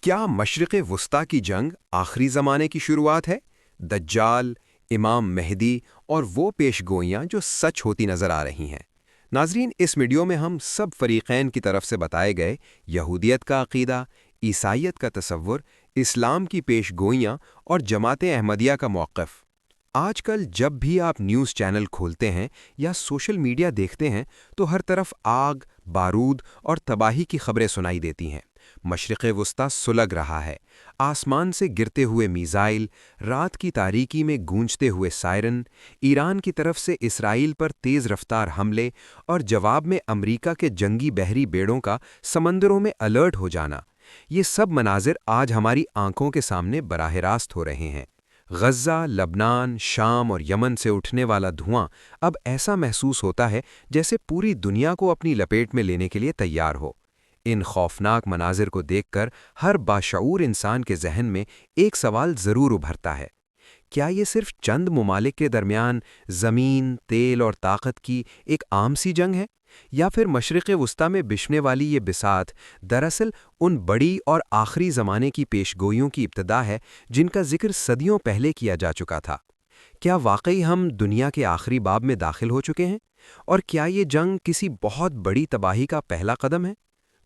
کیا مشرق وسطی کی جنگ آخری زمانے کی شروعات ہے؟ دجال، امام مہدی اور وہ پیش گوئیاں جو سچ ہوتی نظر آ رہی ہیں۔ ناظرین، اس ویڈیو میں ہم سب فریقین کی طرف سے بتائے گئے یہودیت کا عقیدہ، عیسائیت کا تصور، اسلام کی پیش گوئیاں اور جماعت احمدیہ کا موقف۔ آج کل جب بھی آپ نیوز چینل کھولتے ہیں یا سوشل میڈیا دیکھتے ہیں تو ہر طرف آگ، بارود اور تباہی کی خبریں سنائی دیتی ہیں۔ مشرق وسطی سلگ رہا ہے، آسمان سے گرتے ہوئے میزائل، رات کی تاریکی میں گونجتے ہوئے سائرن، ایران کی طرف سے اسرائیل پر تیز رفتار حملے اور جواب میں امریکہ کے جنگی بحری بیڑوں کا سمندروں میں الرٹ ہو جانا۔ یہ سب مناظر آج ہماری آنکھوں کے سامنے براہ راست ہو رہے ہیں۔ غزہ، لبنان، شام اور یمن سے اٹھنے والا دھواں اب ایسا محسوس ہوتا ہے جیسے پوری دنیا کو اپنی لپیٹ میں لینے کے لیے تیار ہو۔ ان خوفناک مناظر کو دیکھ کر ہر باشعور انسان کے ذہن میں ایک سوال ضرور ابھرتا ہے: کیا یہ صرف چند ممالک کے درمیان زمین، تیل اور طاقت کی ایک عام سی جنگ ہے، یا پھر مشرق وسطی میں بچھنے والی یہ بساط دراصل ان بڑی اور آخری زمانے کی پیشگوئیوں کی ابتدا ہے جن کا ذکر صدیوں پہلے کیا جا چکا تھا؟ کیا واقعی ہم دنیا کے آخری باب میں داخل ہو چکے ہیں؟ اور کیا یہ جنگ کسی بہت بڑی تباہی کا پہلا قدم ہے؟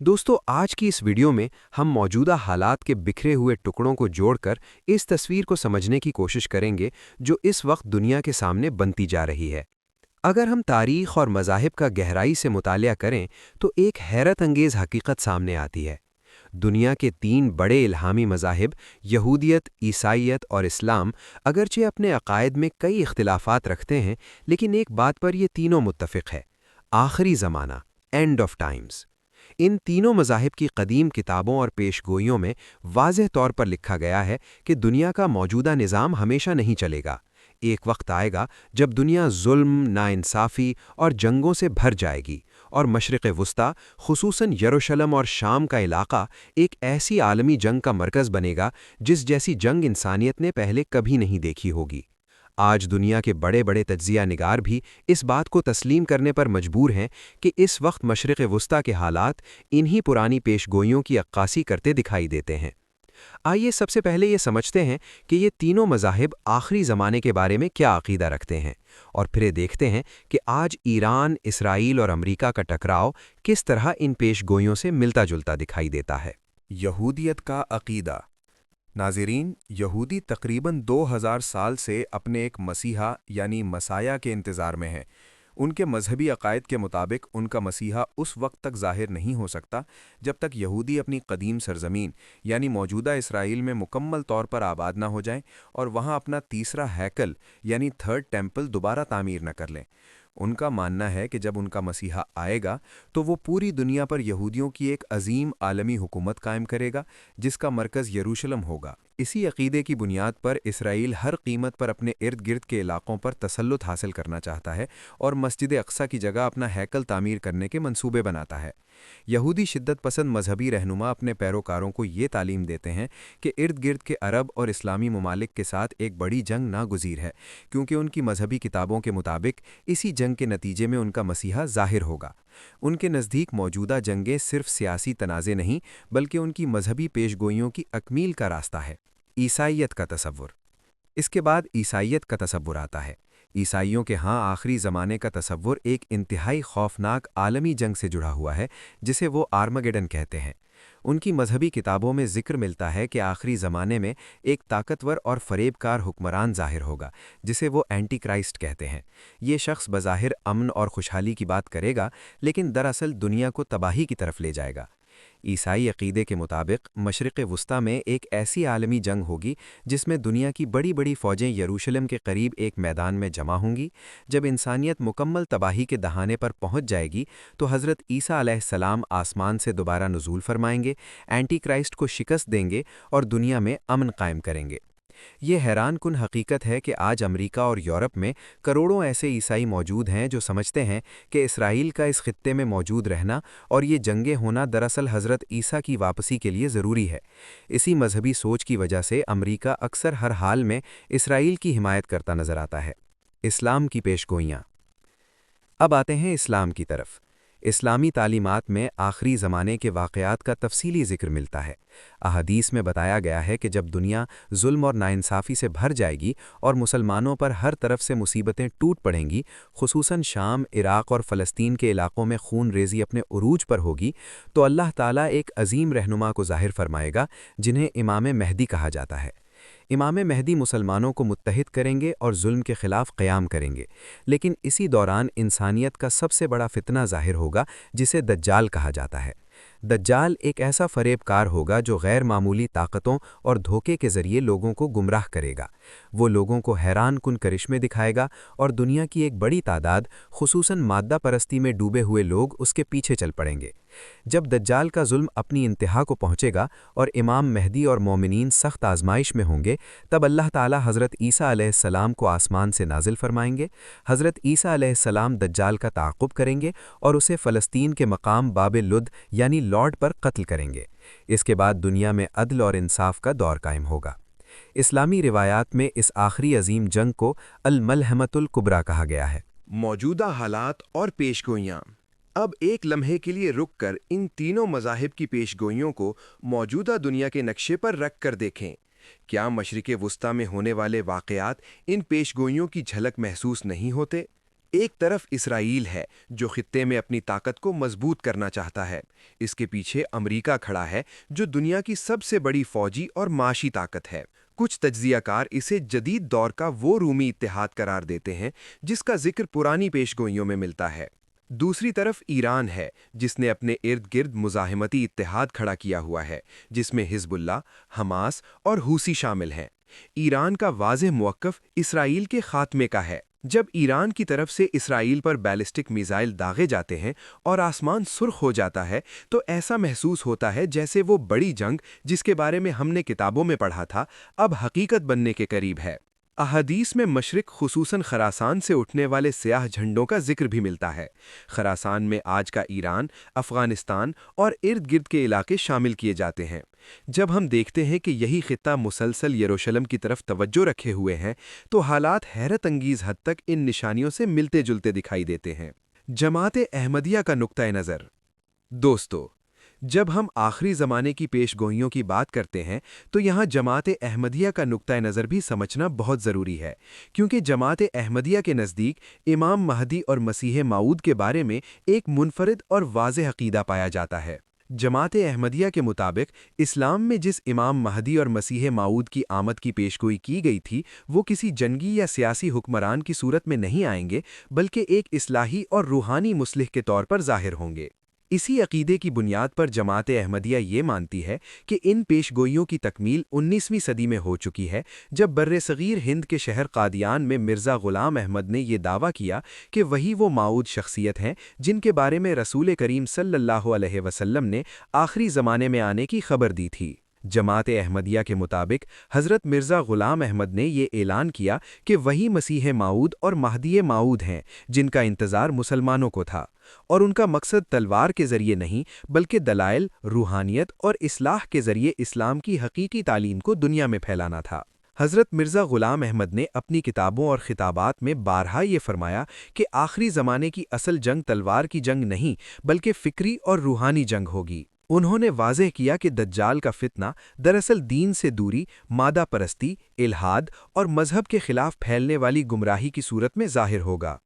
دوستو، آج کی اس ویڈیو میں ہم موجودہ حالات کے بکھرے ہوئے ٹکڑوں کو جوڑ کر اس تصویر کو سمجھنے کی کوشش کریں گے جو اس وقت دنیا کے سامنے بنتی جا رہی ہے۔ اگر ہم تاریخ اور مذاہب کا گہرائی سے مطالعہ کریں تو ایک حیرت انگیز حقیقت سامنے آتی ہے۔ دنیا کے تین بڑے الہامی مذاہب یہودیت، عیسائیت اور اسلام اگرچہ اپنے عقائد میں کئی اختلافات رکھتے ہیں، لیکن ایک بات پر یہ تینوں متفق ہے: آخری زمانہ، اینڈ آف ٹائمز۔ ان تینوں مذاہب کی قدیم کتابوں اور پیش گوئیوں میں واضح طور پر لکھا گیا ہے کہ دنیا کا موجودہ نظام ہمیشہ نہیں چلے گا۔ ایک وقت آئے گا جب دنیا ظلم، ناانصافی اور جنگوں سے بھر جائے گی، اور مشرق وسطی، خصوصاً یروشلم اور شام کا علاقہ، ایک ایسی عالمی جنگ کا مرکز بنے گا جس جیسی جنگ انسانیت نے پہلے کبھی نہیں دیکھی ہوگی۔ آج دنیا کے بڑے بڑے تجزیہ نگار بھی اس بات کو تسلیم کرنے پر مجبور ہیں کہ اس وقت مشرق وسطی کے حالات انہی پرانی پیش گوئیوں کی عکاسی کرتے دکھائی دیتے ہیں۔ آئیے سب سے پہلے یہ سمجھتے ہیں کہ یہ تینوں مذاہب آخری زمانے کے بارے میں کیا عقیدہ رکھتے ہیں، اور پھر یہ دیکھتے ہیں کہ آج ایران، اسرائیل اور امریکہ کا ٹکراؤ کس طرح ان پیش گوئیوں سے ملتا جلتا دکھائی دیتا ہے۔ یہودیت کا عقیدہ۔ ناظرین، یہودی تقریباً 2000 سال سے اپنے ایک مسیحا یعنی مسیح کے انتظار میں ہیں۔ ان کے مذہبی عقائد کے مطابق ان کا مسیحا اس وقت تک ظاہر نہیں ہو سکتا جب تک یہودی اپنی قدیم سرزمین یعنی موجودہ اسرائیل میں مکمل طور پر آباد نہ ہو جائیں اور وہاں اپنا تیسرا ہیکل یعنی تھرڈ ٹیمپل دوبارہ تعمیر نہ کر لیں۔ ان کا ماننا ہے کہ جب ان کا مسیحا آئے گا تو وہ پوری دنیا پر یہودیوں کی ایک عظیم عالمی حکومت قائم کرے گا جس کا مرکز یروشلم ہوگا۔ اسی عقیدے کی بنیاد پر اسرائیل ہر قیمت پر اپنے ارد گرد کے علاقوں پر تسلط حاصل کرنا چاہتا ہے اور مسجد اقصیٰ کی جگہ اپنا ہیکل تعمیر کرنے کے منصوبے بناتا ہے۔ یہودی شدت پسند مذہبی رہنما اپنے پیروکاروں کو یہ تعلیم دیتے ہیں کہ ارد گرد کے عرب اور اسلامی ممالک کے ساتھ ایک بڑی جنگ ناگزیر ہے، کیونکہ ان کی مذہبی کتابوں کے مطابق اسی جنگ کے نتیجے میں ان کا مسیحا ظاہر ہوگا۔ ان کے نزدیک موجودہ جنگیں صرف سیاسی تنازع نہیں بلکہ ان کی مذہبی پیش گوئیوں کی تکمیل کا راستہ ہے۔ عیسائیت کا تصور۔ اس کے بعد عیسائیت کا تصور آتا ہے۔ عیسائیوں کے ہاں آخری زمانے کا تصور ایک انتہائی خوفناک عالمی جنگ سے جڑا ہوا ہے جسے وہ آرمگیڈن کہتے ہیں۔ ان کی مذہبی کتابوں میں ذکر ملتا ہے کہ آخری زمانے میں ایک طاقتور اور فریب کار حکمران ظاہر ہوگا جسے وہ اینٹی کرائسٹ کہتے ہیں۔ یہ شخص بظاہر امن اور خوشحالی کی بات کرے گا لیکن دراصل دنیا کو تباہی کی طرف لے جائے گا۔ عیسائی عقیدے کے مطابق مشرق وسطی میں ایک ایسی عالمی جنگ ہوگی جس میں دنیا کی بڑی بڑی فوجیں یروشلم کے قریب ایک میدان میں جمع ہوں گی۔ جب انسانیت مکمل تباہی کے دہانے پر پہنچ جائے گی تو حضرت عیسیٰ علیہ السلام آسمان سے دوبارہ نزول فرمائیں گے، اینٹی کرائسٹ کو شکست دیں گے اور دنیا میں امن قائم کریں گے۔ یہ حیران کن حقیقت ہے کہ آج امریکہ اور یورپ میں کروڑوں ایسے عیسائی موجود ہیں جو سمجھتے ہیں کہ اسرائیل کا اس خطے میں موجود رہنا اور یہ جنگیں ہونا دراصل حضرت عیسیٰ کی واپسی کے لیے ضروری ہے۔ اسی مذہبی سوچ کی وجہ سے امریکہ اکثر ہر حال میں اسرائیل کی حمایت کرتا نظر آتا ہے۔ اسلام کی پیش گوئیاں۔ اب آتے ہیں اسلام کی طرف۔ اسلامی تعلیمات میں آخری زمانے کے واقعات کا تفصیلی ذکر ملتا ہے۔ احادیث میں بتایا گیا ہے کہ جب دنیا ظلم اور ناانصافی سے بھر جائے گی اور مسلمانوں پر ہر طرف سے مصیبتیں ٹوٹ پڑیں گی، خصوصاً شام، عراق اور فلسطین کے علاقوں میں خون ریزی اپنے عروج پر ہوگی، تو اللہ تعالیٰ ایک عظیم رہنما کو ظاہر فرمائے گا جنہیں امام مہدی کہا جاتا ہے۔ امام مہدی مسلمانوں کو متحد کریں گے اور ظلم کے خلاف قیام کریں گے، لیکن اسی دوران انسانیت کا سب سے بڑا فتنہ ظاہر ہوگا جسے دجال کہا جاتا ہے۔ دجال ایک ایسا فریب کار ہوگا جو غیر معمولی طاقتوں اور دھوکے کے ذریعے لوگوں کو گمراہ کرے گا۔ وہ لوگوں کو حیران کن کرشمے دکھائے گا اور دنیا کی ایک بڑی تعداد، خصوصاً مادہ پرستی میں ڈوبے ہوئے لوگ اس کے پیچھے چل پڑیں گے۔ جب دجال کا ظلم اپنی انتہا کو پہنچے گا اور امام مہدی اور مومنین سخت آزمائش میں ہوں گے، تب اللہ تعالیٰ حضرت عیسیٰ علیہ السلام کو آسمان سے نازل فرمائیں گے۔ حضرت عیسیٰ علیہ السلام دجال کا تعاقب کریں گے اور اسے فلسطین کے مقام باب لد یعنی لارڈ پر قتل کریں گے۔ اس کے بعد دنیا میں عدل اور انصاف کا دور قائم ہوگا۔ اسلامی روایات میں اس آخری عظیم جنگ کو الملحمۃ الکبریٰ کہا گیا ہے۔ موجودہ حالات اور پیشگوئیاں۔ اب ایک لمحے کے لیے رک کر ان تینوں مذاہب کی پیشگوئیوں کو موجودہ دنیا کے نقشے پر رکھ کر دیکھیں۔ کیا مشرق وسطیٰ میں ہونے والے واقعات ان پیشگوئیوں کی جھلک محسوس نہیں ہوتے؟ ایک طرف اسرائیل ہے جو خطے میں اپنی طاقت کو مضبوط کرنا چاہتا ہے۔ اس کے پیچھے امریکہ کھڑا ہے جو دنیا کی سب سے بڑی فوجی اور معاشی طاقت ہے۔ کچھ تجزیہ کار اسے جدید دور کا وہ رومی اتحاد قرار دیتے ہیں جس کا ذکر پرانی پیشگوئیوں میں ملتا ہے۔ دوسری طرف ایران ہے جس نے اپنے ارد گرد مزاحمتی اتحاد کھڑا کیا ہوا ہے، جس میں حزب اللہ، حماس اور حوثی شامل ہیں۔ ایران کا واضح موقف اسرائیل کے خاتمے کا ہے۔ جب ایران کی طرف سے اسرائیل پر بیلسٹک میزائل داغے جاتے ہیں اور آسمان سرخ ہو جاتا ہے تو ایسا محسوس ہوتا ہے جیسے وہ بڑی جنگ جس کے بارے میں ہم نے کتابوں میں پڑھا تھا اب حقیقت بننے کے قریب ہے۔ احادیث میں مشرق خصوصاً خراسان سے اٹھنے والے سیاہ جھنڈوں کا ذکر بھی ملتا ہے۔ خراسان میں آج کا ایران، افغانستان اور ارد گرد کے علاقے شامل کیے جاتے ہیں۔ جب ہم دیکھتے ہیں کہ یہی خطہ مسلسل یروشلم کی طرف توجہ رکھے ہوئے ہیں تو حالات حیرت انگیز حد تک ان نشانیوں سے ملتے جلتے دکھائی دیتے ہیں۔ جماعت احمدیہ کا نقطہ نظر۔ دوستو، جب ہم آخری زمانے کی پیشگوئیوں کی بات کرتے ہیں تو یہاں جماعت احمدیہ کا نقطہ نظر بھی سمجھنا بہت ضروری ہے، کیونکہ جماعت احمدیہ کے نزدیک امام مہدی اور مسیح موعود کے بارے میں ایک منفرد اور واضح عقیدہ پایا جاتا ہے۔ جماعت احمدیہ کے مطابق اسلام میں جس امام مہدی اور مسیح موعود کی آمد کی پیشگوئی کی گئی تھی وہ کسی جنگی یا سیاسی حکمران کی صورت میں نہیں آئیں گے، بلکہ ایک اصلاحی اور روحانی مصلح کے طور پر ظاہر ہوں گے۔ اسی عقیدے کی بنیاد پر جماعت احمدیہ یہ مانتی ہے کہ ان پیشگوئیوں کی تکمیل 19ویں صدی میں ہو چکی ہے، جب برصغیر ہند کے شہر قادیان میں مرزا غلام احمد نے یہ دعویٰ کیا کہ وہی وہ موعود شخصیت ہیں جن کے بارے میں رسول کریم صلی اللہ علیہ وسلم نے آخری زمانے میں آنے کی خبر دی تھی۔ جماعت احمدیہ کے مطابق حضرت مرزا غلام احمد نے یہ اعلان کیا کہ وہی مسیح موعود اور مہدی موعود ہیں جن کا انتظار مسلمانوں کو تھا، اور ان کا مقصد تلوار کے ذریعے نہیں بلکہ دلائل، روحانیت اور اصلاح کے ذریعے اسلام کی حقیقی تعلیم کو دنیا میں پھیلانا تھا۔ حضرت مرزا غلام احمد نے اپنی کتابوں اور خطابات میں بارہا یہ فرمایا کہ آخری زمانے کی اصل جنگ تلوار کی جنگ نہیں بلکہ فکری اور روحانی جنگ ہوگی۔ انہوں نے واضح کیا کہ دجال کا فتنہ دراصل دین سے دوری، مادہ پرستی، الحاد اور مذہب کے خلاف پھیلنے والی گمراہی کی صورت میں ظاہر ہوگا۔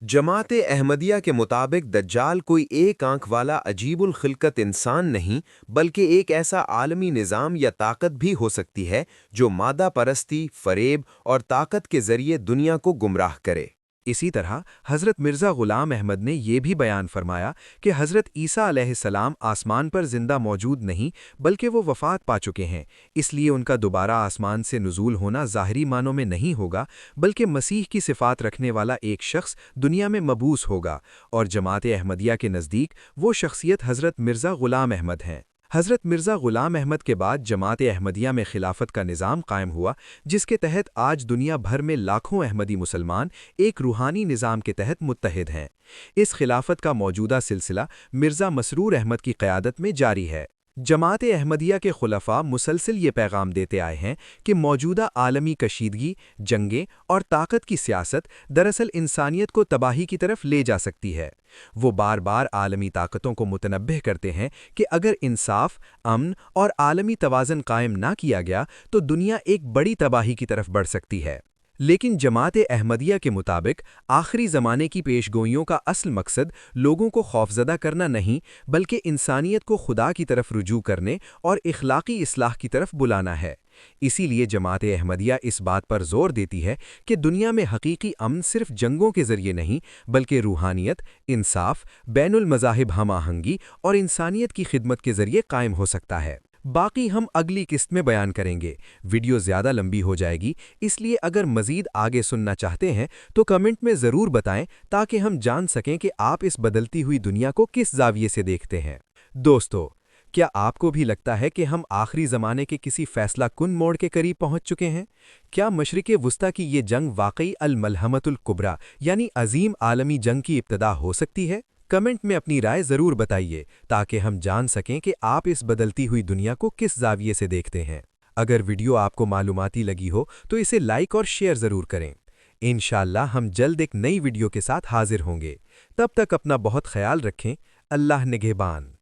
جماعت احمدیہ کے مطابق دجال کوئی ایک آنکھ والا عجیب الخلقت انسان نہیں بلکہ ایک ایسا عالمی نظام یا طاقت بھی ہو سکتی ہے جو مادہ پرستی، فریب اور طاقت کے ذریعے دنیا کو گمراہ کرے۔ اسی طرح حضرت مرزا غلام احمد نے یہ بھی بیان فرمایا کہ حضرت عیسیٰ علیہ السلام آسمان پر زندہ موجود نہیں بلکہ وہ وفات پا چکے ہیں، اس لیے ان کا دوبارہ آسمان سے نزول ہونا ظاہری معنوں میں نہیں ہوگا بلکہ مسیح کی صفات رکھنے والا ایک شخص دنیا میں مبعوث ہوگا، اور جماعت احمدیہ کے نزدیک وہ شخصیت حضرت مرزا غلام احمد ہیں۔ حضرت مرزا غلام احمد کے بعد جماعت احمدیہ میں خلافت کا نظام قائم ہوا جس کے تحت آج دنیا بھر میں لاکھوں احمدی مسلمان ایک روحانی نظام کے تحت متحد ہیں۔ اس خلافت کا موجودہ سلسلہ مرزا مسرور احمد کی قیادت میں جاری ہے۔ جماعت احمدیہ کے خلفاء مسلسل یہ پیغام دیتے آئے ہیں کہ موجودہ عالمی کشیدگی، جنگیں اور طاقت کی سیاست دراصل انسانیت کو تباہی کی طرف لے جا سکتی ہے۔ وہ بار بار عالمی طاقتوں کو متنبہ کرتے ہیں کہ اگر انصاف، امن اور عالمی توازن قائم نہ کیا گیا تو دنیا ایک بڑی تباہی کی طرف بڑھ سکتی ہے۔ لیکن جماعت احمدیہ کے مطابق آخری زمانے کی پیش گوئیوں کا اصل مقصد لوگوں کو خوفزدہ کرنا نہیں، بلکہ انسانیت کو خدا کی طرف رجوع کرنے اور اخلاقی اصلاح کی طرف بلانا ہے۔ اسی لیے جماعت احمدیہ اس بات پر زور دیتی ہے کہ دنیا میں حقیقی امن صرف جنگوں کے ذریعے نہیں، بلکہ روحانیت، انصاف، بین المذاہب ہم آہنگی اور انسانیت کی خدمت کے ذریعے قائم ہو سکتا ہے۔ باقی ہم اگلی قسط میں بیان کریں گے۔ ویڈیو زیادہ لمبی ہو جائے گی، اس لیے اگر مزید آگے سننا چاہتے ہیں تو کمنٹ میں ضرور بتائیں تاکہ ہم جان سکیں کہ آپ اس بدلتی ہوئی دنیا کو کس زاویے سے دیکھتے ہیں۔ دوستو، کیا آپ کو بھی لگتا ہے کہ ہم آخری زمانے کے کسی فیصلہ کن موڑ کے قریب پہنچ چکے ہیں؟ کیا مشرق وسطیٰ کی یہ جنگ واقعی الملحمۃ الکبریٰ یعنی عظیم عالمی جنگ کی ابتدا ہو سکتی ہے؟ کمنٹ میں اپنی رائے ضرور بتائیے تاکہ ہم جان سکیں کہ آپ اس بدلتی ہوئی دنیا کو کس زاویے سے دیکھتے ہیں۔ اگر ویڈیو آپ کو معلوماتی لگی ہو تو اسے لائک اور شیئر ضرور کریں۔ انشاءاللہ ہم جلد ایک نئی ویڈیو کے ساتھ حاضر ہوں گے۔ تب تک اپنا بہت خیال رکھیں۔ اللہ نگہبان۔